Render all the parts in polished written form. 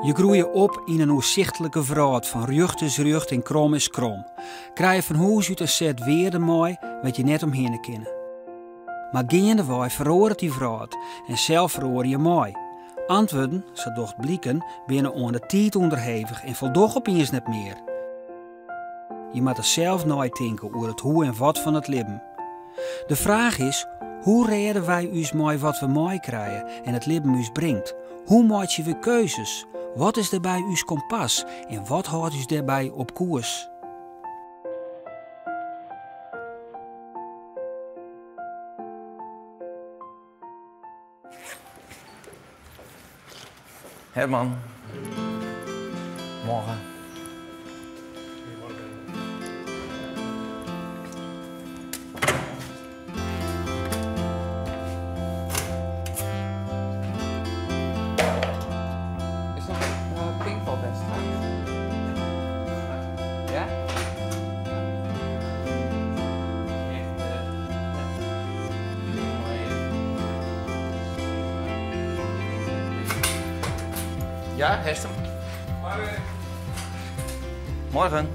Je groeit op in een onzichtelijke vraat van rjucht is rjucht en krom is krom. Krijg je van huis uit een set weerden mooi wat je net omheen kennen. Maar gaandeweg verroert die vraat en zelf verroer je mooi. Antwoorden, zo docht blikken, binnen onder de tijd onderhevig en voldoog opeens net meer. Je moet er zelf nooit denken over het hoe en wat van het leven. De vraag is, hoe redden wij ons mooi wat we mooi krijgen en het leven ons brengt? Hoe maak je weer keuzes? Wat is daarbij uw kompas en wat houdt u daarbij op koers? Herman. Morgen. Is nog een pingpongwedstrijd? Ja? Ja, Hestem. Morgen.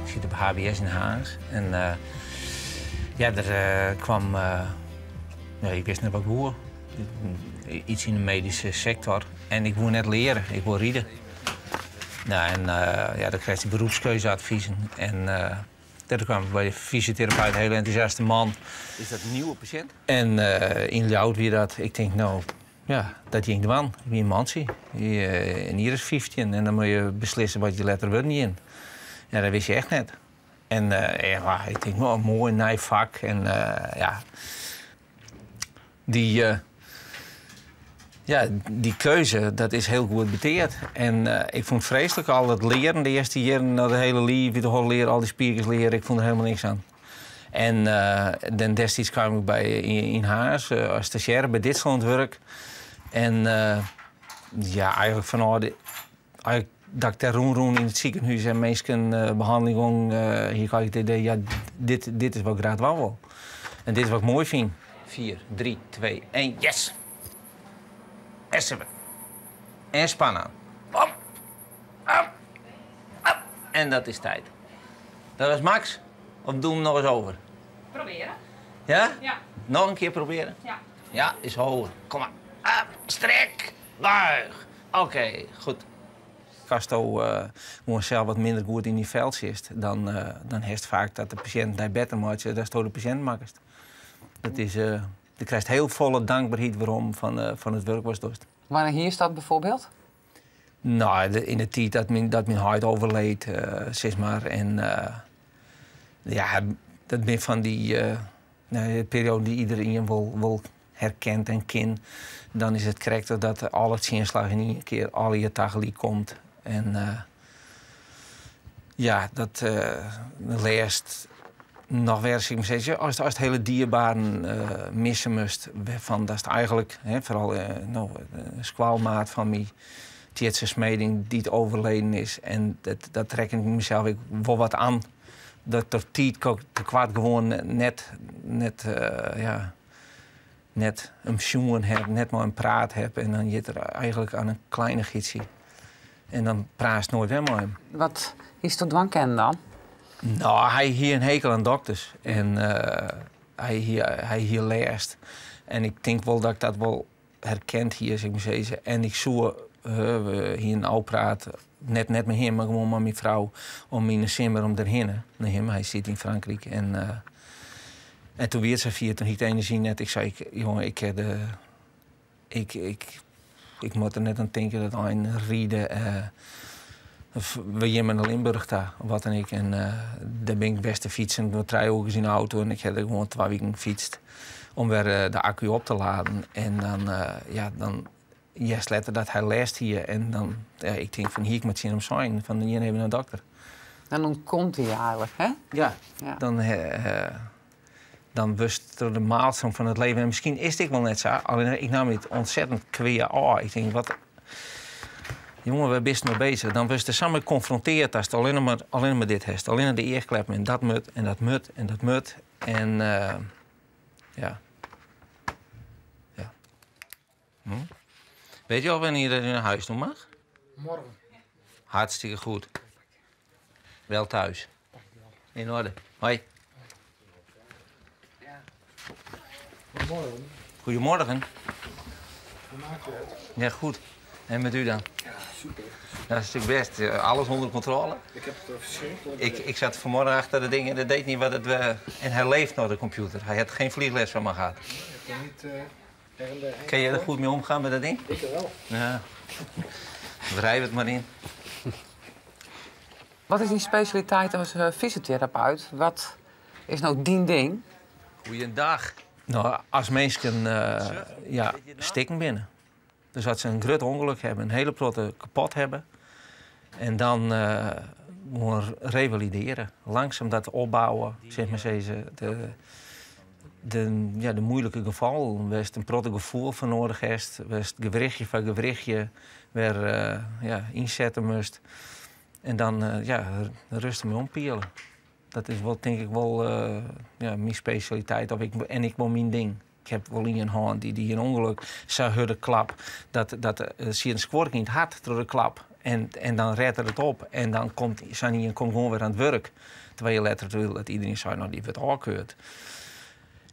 Ik zit op HBS in Haars. En ja, er kwam... ja, ik wist net wat ik woer. Iets in de medische sector. En ik wil net leren. Ik wil rieden. Nou, en ja, dan kreeg je beroepskeuzeadviezen. En daar kwam ik bij de fysiotherapeut, een hele enthousiaste man. Is dat een nieuwe patiënt? En in Ljout weer dat. Ik denk, nou... Ja, dat ging de man. Wie een man zie. En hier is 15 en dan moet je beslissen wat je letter wordt niet in. Ja, dat wist je echt net. En ja, ik denk, nou, een mooi nieuw vak. En ja, die keuze, dat is heel goed beteerd. En ik vond het vreselijk al het leren. De eerste jaren, dat hele lief, de hele leren, al die speakers leren. Ik vond er helemaal niks aan. En dan destijds kwam ik bij in Haars als stagiaire bij Ditselandwerk. En ja, eigenlijk vanuit dat ik daar roen in het ziekenhuis en mensen behandeling hier krijg ik het idee, ja, dit is wat ik graag wil. En dit is wat ik mooi vind. 4, 3, 2, 1, yes! Essen we. En spannen aan. Op, op, op. En dat is tijd. Dat was Max. Of doen we hem nog eens over? Proberen. Ja? Ja. Nog een keer proberen? Ja. Ja, is hoger. Kom maar. Up, strek, buig. Oké, goed. Casto gewoon zelf wat minder goed in die veld zit, dan heeft vaak dat de patiënt naar beter maakt, dat is door de patiënt maakt. Dat is, je krijgt heel volle dankbaarheid waarom van het werk was dost. Wanneer hier staat bijvoorbeeld? Nou, in de tijd dat mijn hart overleed, zeg maar. En ja, dat ben van die periode die iedereen wil herkent en kent. Dan is het correct dat al het zinslag in één keer al je tegelijk komt. En ja, dat leest nog weer, ik zeggen, als het hele dierbaren missen moest, van dat is het eigenlijk, vooral een squaalmaat van mij, Tjetse Smeding, die het overleden is. En dat trek ik mezelf wel wat aan. Dat er tijd te kwaad gewoon net een pensioen heb, net maar een praat heb en dan je er eigenlijk aan een kleine gietsie. En dan praat het nooit weer met hem. Wat is tot dwang kennen dan? Nou, hij hier een hekel aan dokters en hij hier leest. En ik denk wel dat ik dat wel herkent hier, zeg maar zeggen. En ik zoek hier een oude praat, net met hem, maar gewoon met mijn vrouw, om in de simmer om erheen naar hem. Hij zit in Frankrijk en toen weer ze vier, toen ik energie net, ik zei, jongen, ik moet er net aan denken dat een rieden, we hier naar Limburg daar, wat en ik. En daar ben ik best te fietsen, door 3 uur in de auto en ik heb er gewoon 2 weken gefietst om weer de accu op te laden. En dan yes, letter dat hij leest hier en dan, ik denk van hier ik moet zien hem zijn, van hier hebben we een dokter. En dan komt hij eigenlijk, hè? Ja. Dan wist er de maalstroom van het leven. En misschien is dit wel net zo. Alleen ik nam het ontzettend kweer. Oh, ik denk, wat... Jongen, we best nog bezig. Dan was je samen geconfronteerd als het alleen maar dit heeft. Alleen de eerklep en dat moet en dat moet en dat moet. En ja. Weet je al wanneer je naar huis toe mag? Morgen. Hartstikke goed. Wel thuis. In orde. Hoi. Morgen. Goedemorgen. Hoe maakt u het? Ja, goed. En met u dan? Ja, super. Dat is natuurlijk best. Alles onder controle. Ik heb het verschrikkelijk. Ik zat vanmorgen achter de ding en dat deed niet wat het... En hij leeft nog, de computer. Hij had geen vliegles van me gehad. Ik heb er niet her en der heen Kun je er gegooid. goed mee omgaan met dat ding? Ik er wel. Ja. Wrijf het maar in. Wat is die specialiteit als fysiotherapeut? Wat is nou dien ding? Goeiedag. Nou, als mensen stikken binnen. Dus als ze een groot ongeluk hebben, een hele protte kapot hebben. En dan moeten we revalideren. Langzaam dat opbouwen, zeg maar zeggen. De moeilijke geval, waar je een protte gevoel voor nodig hebt. Waar je gewrichtje van gewrichtje weer inzetten moest. En dan rustig mee ompielen. Dat is wel, denk ik wel mijn specialiteit. Ik wil mijn ding. Ik heb wel in een hand die een ongeluk zou hebben klap. Dat zie je een squirk in het hart door de klap. En dan redt het op. En dan komt gewoon weer aan het werk. Terwijl je letterlijk wil dat iedereen zei, nou die wordt afgekeurd.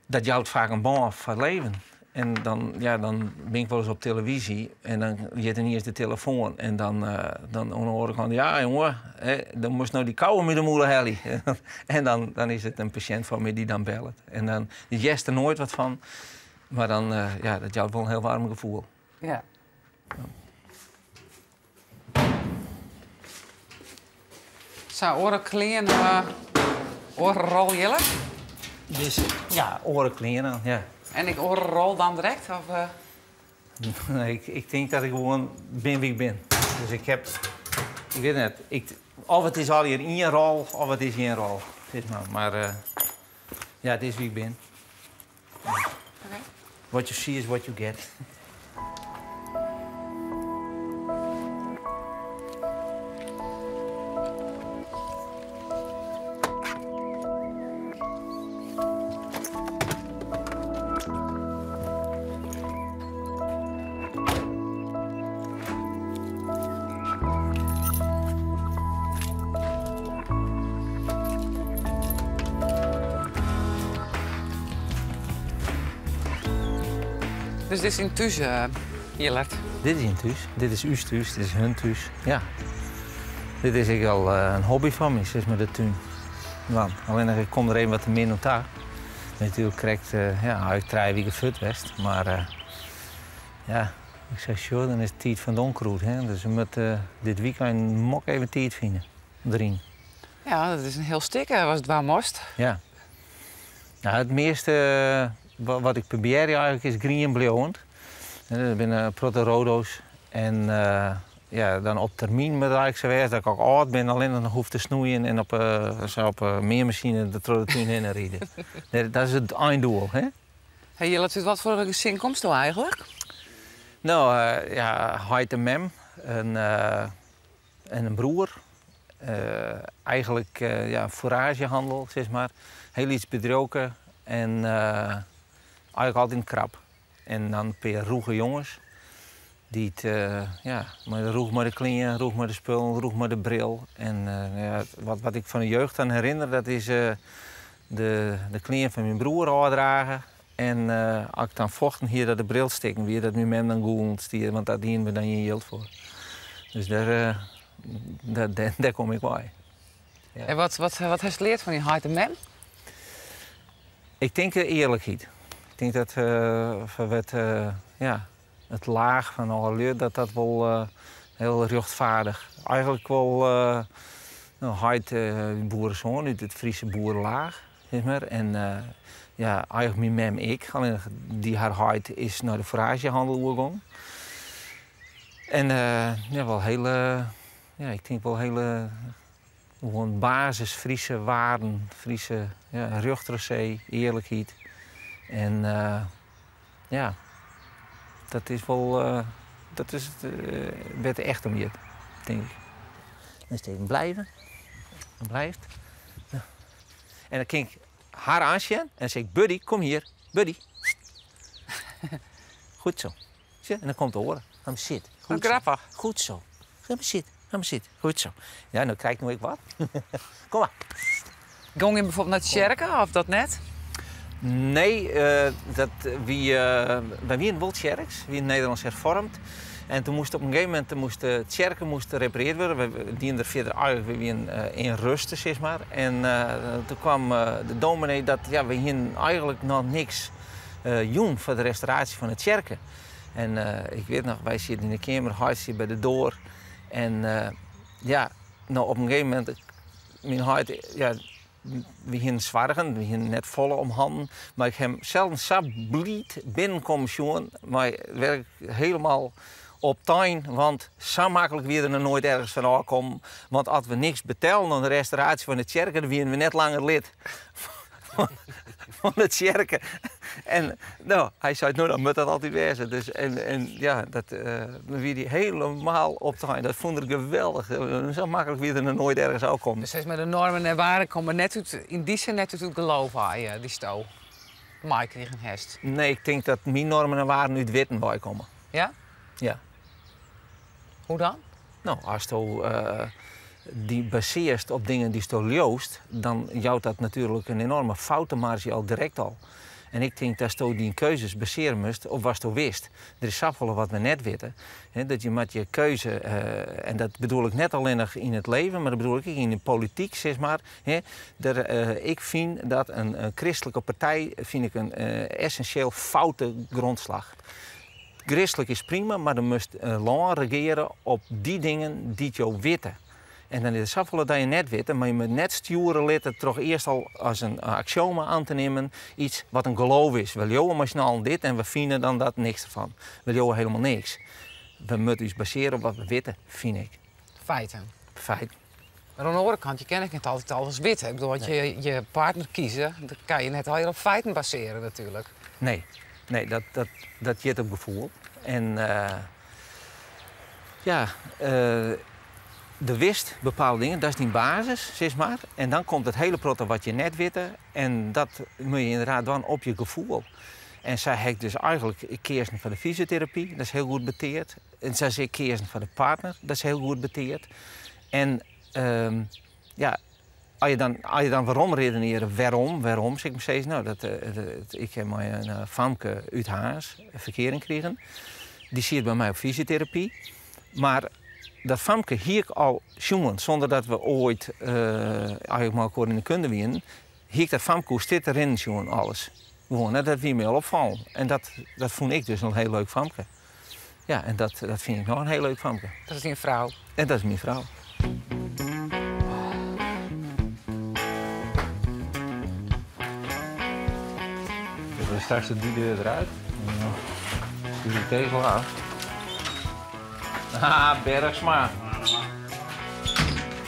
Dat jouwt vaak een baan van leven. En dan ben ik wel eens op televisie en dan je er niet eens de telefoon. En dan hoor ik van, ja jongen, dan moest nou die koude met de moeder helly. En dan is het een patiënt van mij die dan belt. En dan jest er nooit wat van. Maar dan, dat jouwt wel een heel warm gevoel. Ja. Zou oren kleen, orenrol jelle? Dus ja, oren kleren, ja. En ik orenrol dan direct? Of, Nee, ik denk dat ik gewoon ben wie ik ben. Dus ik weet het net, of het is al hier in je rol, of het is geen rol. Zeg maar het is wie ik ben. Oké. What you see is what you get. Dus dit is in thuis, Jillert. Dit is een thuis, dit is uw thuis, dit is hun thuis. Ja. Dit is ik al een hobby van me, is met de tuin. Want alleen ik kom er even wat te min op daar. Natuurlijk krijgt ik 3 weken fut west, maar ik zeg sure, dan is het tijd van het onkruid. Dus we moeten dit weekend mok even tijd vinden. Erin. Ja, dat is een heel stikke, was het waar most. Ja. Nou, het meeste wat ik probeer eigenlijk is green en blauwend. Er zijn protte rodo's. En dan op termijn moet eigenlijk zo wezen dat ik ook oud ben, alleen nog hoef te snoeien en op meermachine de tuin in rijden. Dat is het einddoel, hè? Hey Jillert, wat voor een gezin komt er eigenlijk? Nou, hij en mem, en een broer. Eigenlijk foragehandel, zeg maar. Heel iets bedroken en eigenlijk altijd krap. En dan een paar roege jongens. Die roeg maar de kleren, roeg maar de spullen, roeg maar de bril. En wat ik van de jeugd aan herinner, dat is de kleren van mijn broer aandragen. En als ik dan vochten hier dat de bril steken, weer dat mijn mem dan goed stieren, want daar dienen we dan je yield voor. Dus daar kom ik bij. Ja. En wat heeft je geleerd van die hard en mem? Ik denk eerlijkheid. Ik denk dat het laag van alle leer dat wel heel rechtvaardig. Eigenlijk wel boerenzoon uit het Friese boerenlaag, zeg maar. En eigenlijk mijn mem ik, alleen die haar huid is naar de foragehandel gegaan. En wel hele, ik denk wel hele gewoon basis Friese waarden, Friese rugtracee, eerlijkheid. En dat is wel, dat is het echt om je, denk ik. Dan steeds blijven, dan blijft. Ja. En dan kijk ik haar aanstaan en dan zeg ik, Buddy, kom hier, Buddy. Goed zo. Zie je? En dan komt de oren. Dan zit. Goed grappig. Goed zo. Ga maar zitten. Goed zo. Ja, nou krijg ik wat. Kom maar. Ging je bijvoorbeeld naar de kerken of dat net? Nee, wij waren wel kerks, wie in Nederlands hervormd. En toen moest op een gegeven moment de kerken repareerd worden. We dienden er verder eigenlijk weer in rusten, zeg maar. En toen kwam de dominee dat we hier eigenlijk nog niks doen voor de restauratie van de kerken. En ik weet nog, wij zitten in de kamer, huis hier bij de deur. En nou op een gegeven moment, mijn hart, we gingen zwargen, we gingen net volle om handen. Maar ik heb zelden zo blied binnenkomen zien, maar werk helemaal op tuin, want zo makkelijk weer er nooit ergens van aankomen. Want als we niks betalen aan de restauratie van de kerken, dan waren we net langer lid van de kerken. En nou, hij zei, nou dan moet dat altijd wezen. Dus, dat weer die helemaal op tuin. Dat vond ik geweldig. Zo makkelijk weer er nooit ergens aankomen. Dus steeds met de normen en waarden komen net uit, in die zin net uit het geloof aan je, die sto. Mike tegen Hest. Nee, ik denk dat mijn normen en waarden uit witten bij komen. Ja? Ja. Hoe dan? Nou, als je die baseert op dingen die je leest, dan jouwt dat natuurlijk een enorme foutenmarge al direct al. En ik denk dat je die keuzes baseren moest op wat je wist. Er is zoveel wat we net weten. Hè, dat je met je keuze, en dat bedoel ik net alleen nog in het leven, maar dat bedoel ik in de politiek, zeg maar. Hè, ik vind dat een christelijke partij een essentieel foute grondslag. Christelijk is prima, maar dan moest een land regeren op die dingen die je weten. En dan is het zoveel dat je net weet, maar je moet net sturen litten toch eerst al als een axioma aan te nemen, iets wat een geloof is. We joden maar dit en we vinden dan dat niks ervan. We joden helemaal niks. We moeten ons baseren op wat we weten, vind ik. Feiten. Feit. Maar aan de andere kant, je kan niet altijd alles weten. Ik bedoel, als je partner kiezen, dan kan je net al heel op feiten baseren natuurlijk. Nee, dat zit op gevoel. En de wist bepaalde dingen, dat is die basis, zeg maar. En dan komt het hele protte wat je net weet. En dat moet je inderdaad dan op je gevoel. En zij heeft dus eigenlijk keersen van de fysiotherapie, dat is heel goed beteerd. En zij zegt keersen van de partner, dat is heel goed beteerd. En als je dan waarom redeneren, waarom, zeg ik me steeds, nou, ik heb maar een famke uit Haas, een verkering gekregen. Die zit bij mij op fysiotherapie. Maar dat famke hier ik al jongen, zonder dat we ooit eigenlijk maar kort in de kunde winnen, hier dat famke hoe zit erin jongen alles. Gewoon, dat wie me al opvallen. En dat vond ik dus een heel leuk famke. Ja, en dat vind ik nog een heel leuk famke. Dat is een vrouw. En dat is mijn vrouw. We straks de deur eruit. Doe de tegel af. Ah, Bergsma.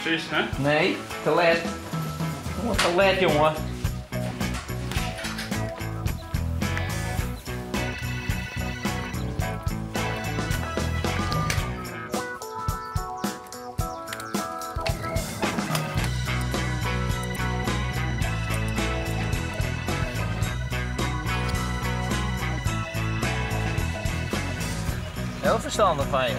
Precies, hè? Nee, te laat. Te laat, jongen. Heel verstandig van je.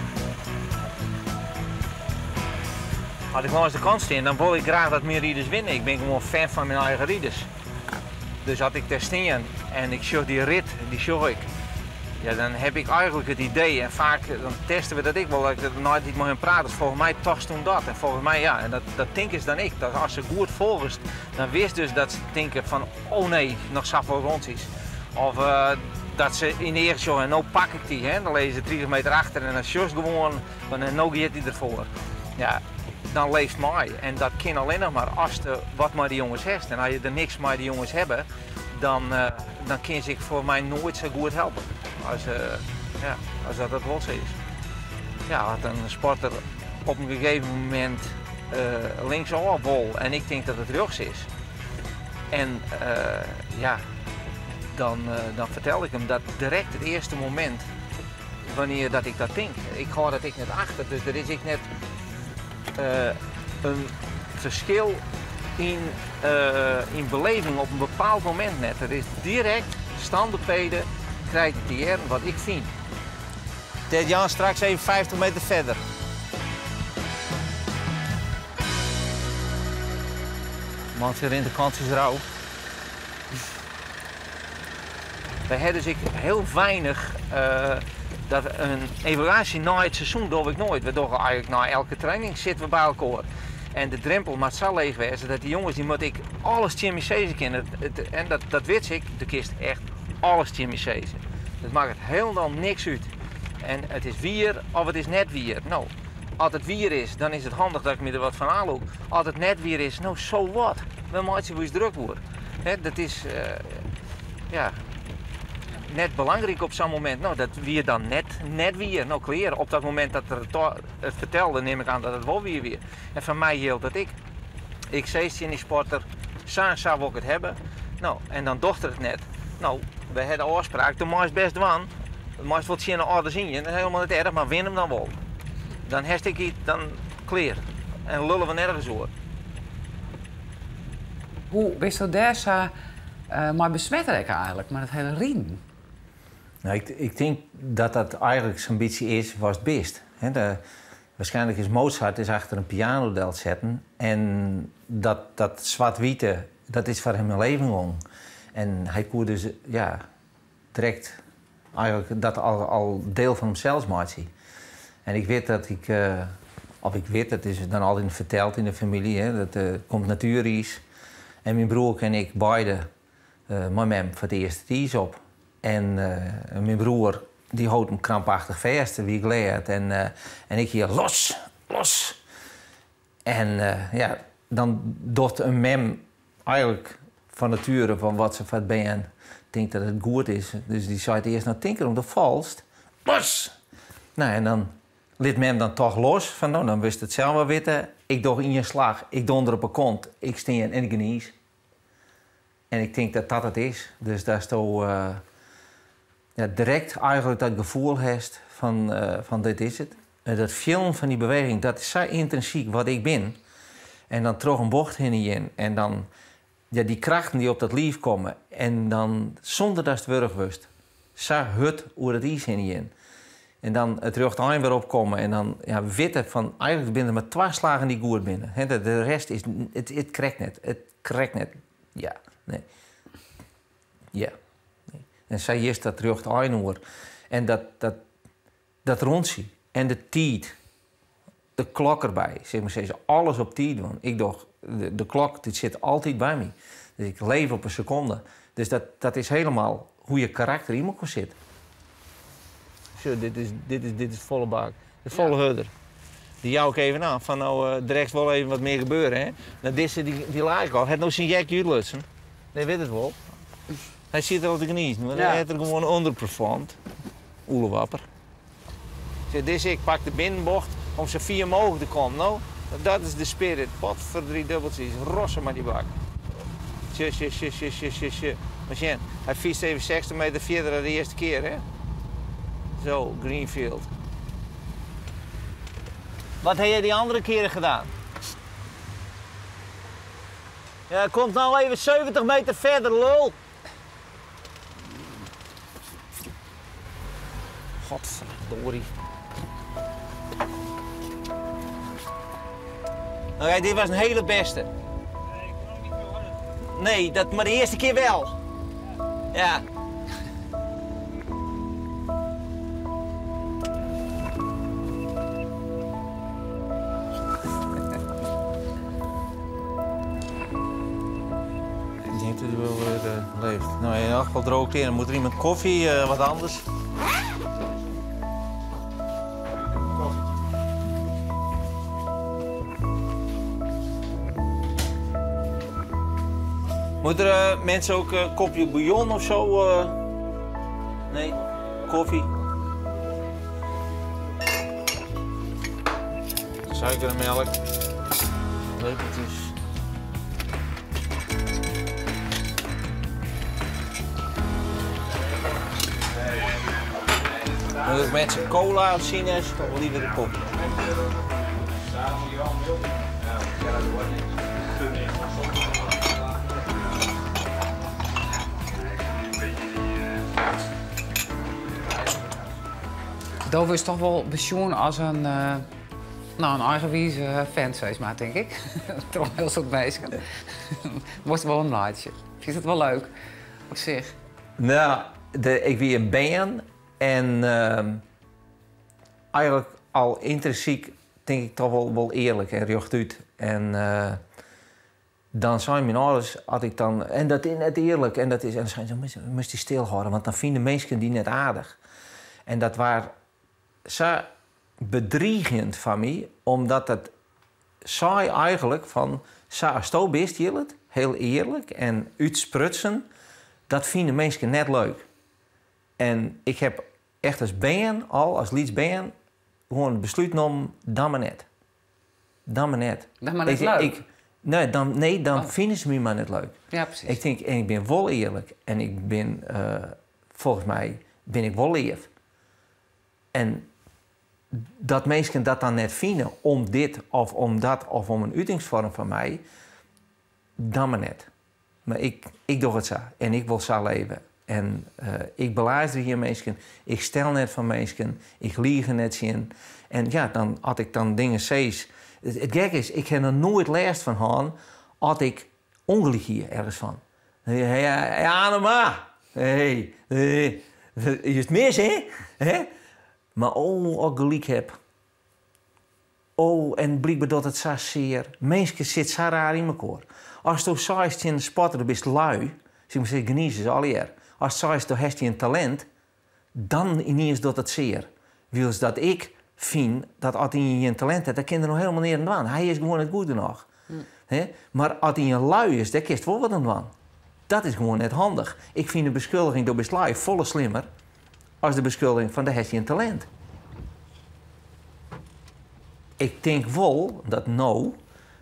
Als ik langs de kant sta, dan wil ik graag dat meer rieders winnen. Ik ben gewoon fan van mijn eigen rieders. Dus als ik daar sta en ik zie die rit, die zie ik. Ja, dan heb ik eigenlijk het idee, en vaak dan testen we dat ik wel, dat ik er nooit niet meer in praat. Dus volgens mij toch toen dat. En volgens mij ja, en dat denken ze dan ik. Dat als ze goed volgen, dan wist dus dat ze denken van, oh nee, nog zoveel rond is. Of dat ze in eerst zo, en nou pak ik die, hè? Dan lezen ze 30 meter achter en dan sjus gewoon, en nou gaat hij ervoor. Ja, dan leeft mij. En dat kan alleen nog maar als je wat maar die jongens hebt. En als je er niks maar die jongens hebben, dan kan ze voor mij nooit zo goed helpen. Als dat het wel zo is. Ja, als een sporter op een gegeven moment linksaf wil en ik denk dat het rechts is. En dan vertel ik hem dat direct het eerste moment wanneer dat ik dat denk. Ik ga dat ik net achter, dus er is ik net een verschil in beleving op een bepaald moment net. Er is direct standbepeden krijg ik die wat ik vind. Ted Jan straks even 50 meter verder. Want weer in de kans is rauw. We hebben dus heel weinig dat een evaluatie na het seizoen doe ik nooit. We doen eigenlijk na elke training zitten we bij elkaar. En de drempel moet zo leeg wezen dat die jongens die moet ik alles chemisezen kennen. En dat weet ik, de kist echt alles chemisezen. Dat maakt het helemaal niks uit. En het is wier of het is net wier. Nou, als het wier is, dan is het handig dat ik me er wat van aanloop. Als het net wier is, nou, so what? Dan maakt je hoe het druk wordt. Dat is, ja, net belangrijk op zo'n moment. Nou, dat wier dan net wier. Nou, klaar. Op dat moment dat het vertelde, neem ik aan dat het wel weer. En van mij hield dat ik zei in die sporter, zo wil ik het hebben. Nou, en dan dochter het net. Nou, we hadden de afspraak, de meest best wan. De meest wat zien orders in je, dat is helemaal niet erg, maar win hem dan wel. Dan heb ik iets, dan klaar. En lullen we nergens hoor. Hoe wist je daar zo maar besmet eigenlijk, maar het hele rien? Nou, ik denk dat dat eigenlijk zo'n beetje is was het best. Waarschijnlijk is Mozart is achter een pianodel zetten. En dat zwart-witte, dat is voor hem een leven lang. En hij kon dus ja, direct eigenlijk dat al deel van hemzelf maken. En ik weet dat dat is dan altijd verteld in de familie, hè, dat komt natuurreis. En mijn broer en ik beide met hem voor het eerste tees op. En mijn broer die houdt hem krampachtig vast, wie ik leer. En ik hier los. En ja, dan doet een mem eigenlijk van nature van wat ze van ben denkt dat het goed is. Dus die zei het eerst nou tinker om de valst. Los! Nou, en dan liet mem dan toch los. Van nou, dan wist het zelf wel weten. Ik doe in je slag, ik donder op een kont, ik steen en ik geniet. En ik denk dat dat het is. Dus daar is toch ja, direct eigenlijk dat gevoel heeft van dit is het. En dat film van die beweging, dat is zo intrinsiek wat ik ben. En dan terug een bocht in. En dan ja, die krachten die op dat lief komen. En dan zonder dat het wurg wist. Zo hut hoe het is in. En dan het rugtijn weer opkomen. En dan ja, weten van eigenlijk binnen maar 2 slagen die goed binnen. De rest is, het krijgt net. Het krijgt net. Ja, nee. Ja. Nee. En zij is dat rugtijn hoor. En dat rondzie. En de tijd. De klok erbij. Zeg maar steeds alles op tijd doen. Ik dacht, de klok dit zit altijd bij me. Dus ik leef op een seconde. Dus dat is helemaal hoe je karakter in elkaar zit. Zo, dit is volle bak. De volle hudder. Die jou ook even aan. Van nou, direct wel even wat meer gebeuren. Hè? Nou, die laag al. Het nou zijn Jack Julutsen. Nee, weet het wel. Hij zit er al te genieten. Maar hij heeft er gewoon underperformed. Oelewapper. Ik pak de binnenbocht om zo 4 mogelijk te komen. Nou, dat is de spirit. Pot voor 3 dubbeltjes. Rossen met die bak. Machine. Hij fietst even 60 meter verder dan de eerste keer, hè? Zo, Greenfield. Wat heb jij die andere keren gedaan? Ja, komt nou even 70 meter verder, lul. Godverdorie. Oké, dit was een hele beste. Nee, ik kon ook niet veel harder. Nee, maar de eerste keer wel. Ja. Ik denk dat hij wel weer leeft. Nou, in elk geval droog in. Dan moet er iemand koffie, wat anders. Moet er mensen ook een kopje bouillon of zo? Nee, koffie. Suiker en melk. Lepeltjes. Moet er mensen cola of sinus, toch wel liever de koffie. Dat is toch wel pensioen als een Nou, een eigenwijze fanbase, maar denk ik. Toch heel soort meisjes. Wordt wel een naadje. Vind je het wel leuk op zich? Nou, ik wie een band en eigenlijk al intrinsiek denk ik toch wel eerlijk en rechtuit. En dan zijn mijn ouders, had ik dan, en dat is net eerlijk, en dat is, en dan zijn ze, moest je stilhouden, want dan vinden mensen die net aardig. En dat was zo bedriegend van mij, omdat het zei eigenlijk van, zo best je het, heel eerlijk en uitsprutsen, dat vinden mensen net leuk. En ik heb echt als band, als Leeds-band, gewoon het besluit genomen, dan maar net. Dan maar net. Dan maar net leuk? Dan vinden ze me maar net leuk. Ja, precies. Ik denk, en ik ben wel eerlijk. En ik ben, volgens mij, ben ik wel lief. En dat mensen dat dan net vinden, om dit of om dat of om een uitingsvorm van mij, dan maar net. Maar ik doe het zo. En ik wil zo leven. En ik beluister hier mensen. Ik stel net van mensen. Ik lieg net zien. En ja, dan had ik dan dingen steeds. Het gek is, ik heb er nooit last van gehad als ik ongelijk hier ergens van. Hey, Annema. Hey, is het mis, hè? Maar als ik gelijk heb. En blijkbaar dat het zo zeer. Mensen zitten zo raar in elkaar. Als je zegt in de spotter, dan ben je lui. Zeg maar, geniezen ze al hier. Als je zegt, dan heb je een talent. Dan ineens doet het zeer. Wils dat ik vind dat als hij een talent heeft, dan kan er nog helemaal niet aan. Hij is gewoon het goede nog. Maar als hij een lui is, dan kun je wel wat aan doen. Dat is gewoon net handig. Ik vind de beschuldiging door beslui volle slimmer als de beschuldiging van de heb je een talent. Ik denk wel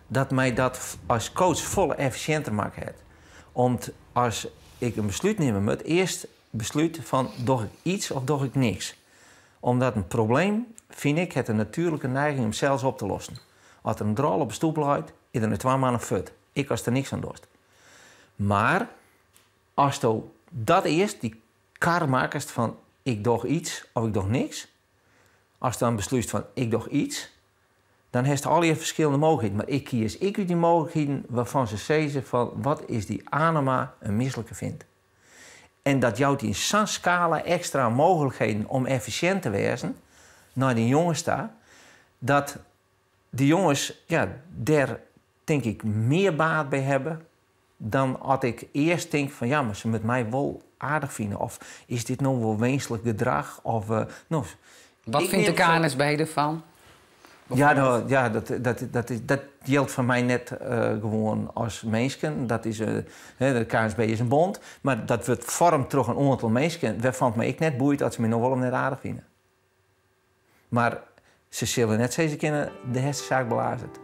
dat mij dat als coach volle efficiënter maakt. Omdat als ik een besluit neem moet, eerst besluit van doe ik iets of doe ik niks. Omdat een probleem, vind ik, het een natuurlijke neiging om zelfs op te lossen. Als er een drol op een stoep ligt, is er een 2 maanden fut. Ik als er niks aan doet. Maar als je dat eerst, die kar maakt van ik doe iets of ik doe niks. Als je dan besluit van ik doe iets, dan heeft je al je verschillende mogelijkheden. Maar ik kies uit die mogelijkheden waarvan ze zeggen van wat is die Annema een misselijke vindt. En dat jouwt in zo'n scala extra mogelijkheden om efficiënt te wezen naar die jongens daar, dat die jongens daar denk ik meer baat bij hebben dan als ik eerst denk van ja, maar ze met mij wel aardig vinden. Of is dit nou wel wenselijk gedrag? Of, wat vindt de KNSB ervan? Ja, dat geldt voor mij net gewoon als mensen. Dat is, de KNSB is een bond, maar dat wordt vormt toch een aantal mensen. Waarvan het me ik net boeit dat ze me nog wel net aardig vinden. Maar ze zullen net steeds kunnen de hele zaak belazerd.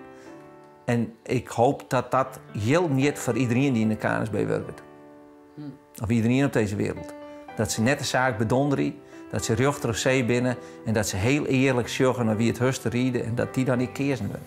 En ik hoop dat dat heel niet voor iedereen die in de KNSB werkt. Of iedereen op deze wereld. Dat ze net de zaak bedonderen. Dat ze rechter of zee binnen en dat ze heel eerlijk zorgen naar wie het hust te rieden en dat die dan niet kiezen willen.